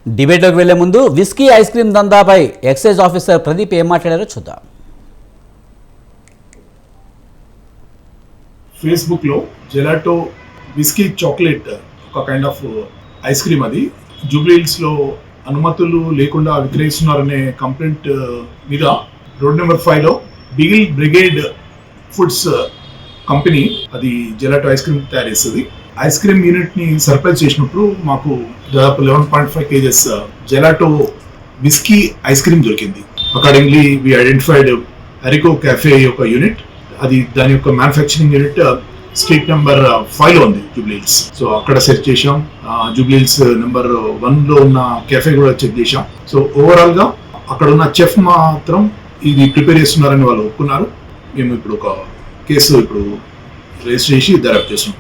డిబేట్లోకి వెళ్లే ముందు whisky ice cream దందాపై ఎక్సైజ్ ఆఫీసర్ ప్రదీప్ ఏం మాట్లాడారో చూద్దాం. ఫేస్బుక్ లో జెలాటో విస్కీ చాక్లెట్ ఒక కైండ్ ఆఫ్ ఐస్ క్రీమ్, అది జూబ్లీ హిల్స్ లో అనుమతులు లేకుండా విక్రయిస్తున్నారనే కంప్లైంట్ మీద రోడ్ నెంబర్ 5 లో బిగిల్ బ్రిగేడ్ ఫుడ్స్ కంపెనీ అది జెలాటో ఐస్ క్రీమ్ తయారు చేస్తుంది. ఐస్ క్రీమ్ యూనిట్ ని సర్ప్రైజ్ చేసినప్పుడు మాకు దాదాపు 11.5 kgs gelato whisky ice cream దొరికింది. Accordingly we identified Ariko cafe యొక్క యూనిట్, అది దాని యొక్క మ్యానుఫ్యాక్చరింగ్ యూనిట్ స్ట్రీట్ నెంబర్ 5 లో ఉంది జూబ్లీ హిల్స్. సో అక్కడ సెర్చ్ చేసాం. జూబ్లీ హిల్స్ నెంబర్ 1 లో ఉన్న కెఫే కూడా చెక్ చేసాం. సో ఓవరాల్ గా అక్కడ ఉన్న చెఫ్ మాత్రం ఇది ప్రిపేర్ చేస్తున్నారని వాళ్ళు ఒప్పుకున్నారు. మేము ఇప్పుడు ఒక కేసు రిజిస్టర్ చేసి దర్యాప్తు చేస్తున్నాం.